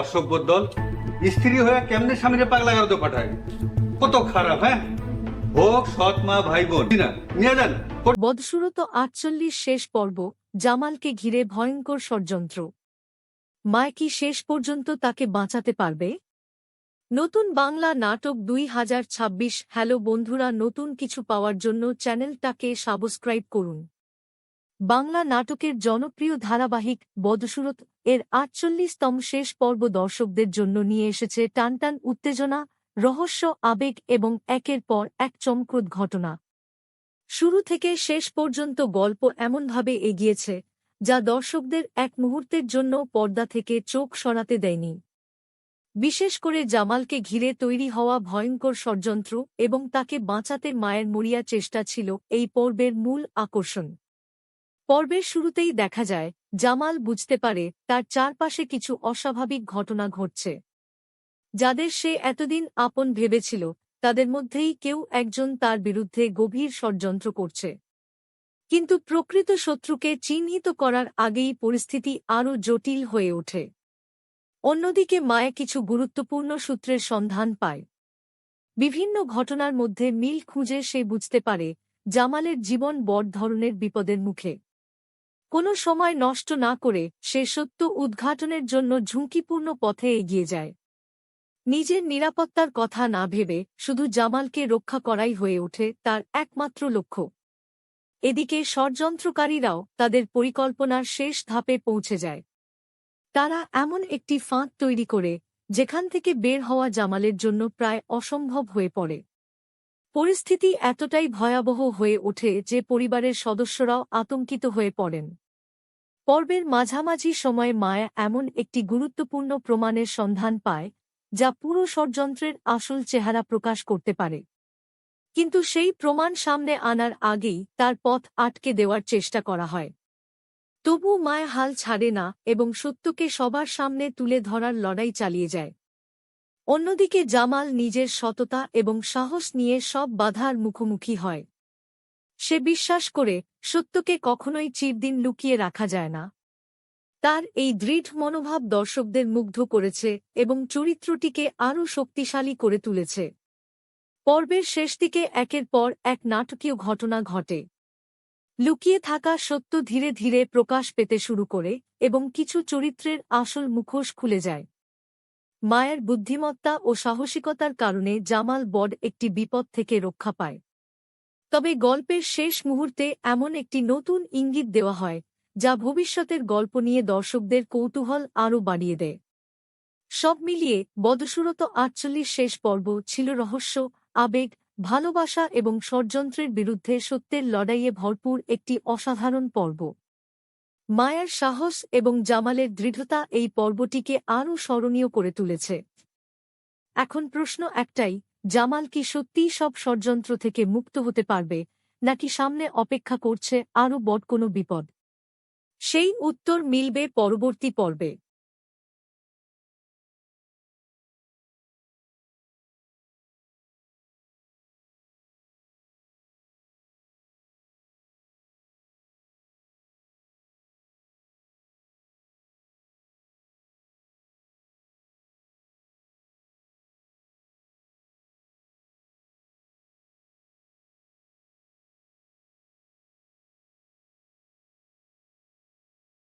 অসভ্য দল স্ত্রী হয়ে কেমনে স্বামীরে পাগলা গারদে পাঠায়, কত খারাপ। হ্যাঁ, হোক সৎ মা ভাই বোন না নিয়ে যান। বদসুরত ৪৮ শেষ পর্ব। জামালকে ঘিরে ভয়ঙ্কর ষড়যন্ত্র। মায় কি শেষ পর্যন্ত তাকে বাঁচাতে পারবে? নতুন বাংলা নাটক ২০২৬। হ্যালো বন্ধুরা, নতুন কিছু পাওয়ার জন্য চ্যানেলটাকে সাবস্ক্রাইব করুন। বাংলা নাটকের জনপ্রিয় ধারাবাহিক বদসুরত এর ৪৮তম শেষ পর্ব দর্শকদের জন্য নিয়ে এসেছে টানটান উত্তেজনা, রহস্য, আবেগ এবং একের পর এক চমকপ্রদ ঘটনা। শুরু থেকে শেষ পর্যন্ত গল্প এমনভাবে এগিয়েছে যা দর্শকদের এক মুহূর্তের জন্য পর্দা থেকে চোখ সরাতে দেয়নি। বিশেষ করে জামালকে ঘিরে তৈরি হওয়া ভয়ঙ্কর ষড়যন্ত্র এবং তাকে বাঁচাতে মায়ের মরিয়া চেষ্টা ছিল এই পর্বের মূল আকর্ষণ। পর্বের শুরুতেই দেখা যায় জামাল বুঝতে পারে তার চারপাশে কিছু অস্বাভাবিক ঘটনা ঘটছে। যাদের সে এতদিন আপন ভেবেছিল তাদের মধ্যেই কেউ একজন তার বিরুদ্ধে গভীর ষড়যন্ত্র করছে। কিন্তু প্রকৃত শত্রুকে চিহ্নিত করার আগেই পরিস্থিতি আরও জটিল হয়ে ওঠে। অন্যদিকে মায়ে কিছু গুরুত্বপূর্ণ সূত্রের সন্ধান পায়। বিভিন্ন ঘটনার মধ্যে মিল খুঁজে সে বুঝতে পারে জামালের জীবন বড় ধরনের বিপদের মুখে। কোনো সময় নষ্ট না করে সে সত্য উদ্ঘাটনের জন্য ঝুঁকিপূর্ণ পথে এগিয়ে যায়। নিজের নিরাপত্তার কথা না ভেবে শুধু জামালকে রক্ষা করাই হয়ে ওঠে তার একমাত্র লক্ষ্য। এদিকে ষড়যন্ত্রকারীরাও তাদের পরিকল্পনার শেষ ধাপে পৌঁছে যায়। তারা এমন একটি ফাঁদ তৈরি করে যেখান থেকে বের হওয়া জামালের জন্য প্রায় অসম্ভব হয়ে পড়ে। পরিস্থিতি এতটাই ভয়াবহ হয়ে ওঠে যে পরিবারের সদস্যরাও আতঙ্কিত হয়ে পড়েন। পর্বের মাঝামাঝি সময়ে মায়া এমন একটি গুরুত্বপূর্ণ প্রমাণের সন্ধান পায় যা পুরো ষড়যন্ত্রের আসল চেহারা প্রকাশ করতে পারে। কিন্তু সেই প্রমাণ সামনে আনার আগেই তার পথ আটকে দেওয়ার চেষ্টা করা হয়। তবু মায়া হাল ছাড়ে না এবং সত্যকে সবার সামনে তুলে ধরার লড়াই চালিয়ে যায়। অন্যদিকে জামাল নিজের সততা এবং সাহস নিয়ে সব বাধার মুখোমুখি হয়। সে বিশ্বাস করে সত্যকে কখনোই চিরদিন লুকিয়ে রাখা যায় না। তার এই দৃঢ় মনোভাব দর্শকদের মুগ্ধ করেছে এবং চরিত্রটিকে আরও শক্তিশালী করে তুলেছে। পর্বের শেষ দিকে একের পর এক নাটকীয় ঘটনা ঘটে। লুকিয়ে থাকা সত্য ধীরে ধীরে প্রকাশ পেতে শুরু করে এবং কিছু চরিত্রের আসল মুখোশ খুলে যায়। মায়ের বুদ্ধিমত্তা ও সাহসিকতার কারণে জামাল বড় একটি বিপদ থেকে রক্ষা পায়। তবে গল্পের শেষ মুহূর্তে এমন একটি নতুন ইঙ্গিত দেওয়া হয় যা ভবিষ্যতের গল্প নিয়ে দর্শকদের কৌতূহল আরও বাড়িয়ে দেয়। সব মিলিয়ে বদসুরত ৪৮ শেষ পর্ব ছিল রহস্য, আবেগ, ভালোবাসা এবং ষড়যন্ত্রের বিরুদ্ধে সত্যের লড়াইয়ে ভরপুর একটি অসাধারণ পর্ব। মায়ার সাহস এবং জামালের দৃঢ়তা এই পর্বটিকে আরও স্মরণীয় করে তুলেছে। এখন প্রশ্ন একটাই, জামাল কি সত্যিই সব ষড়যন্ত্র থেকে মুক্ত হতে পারবে, নাকি সামনে অপেক্ষা করছে আরও বড় কোনো বিপদ? সেই উত্তর মিলবে পরবর্তী পর্বে।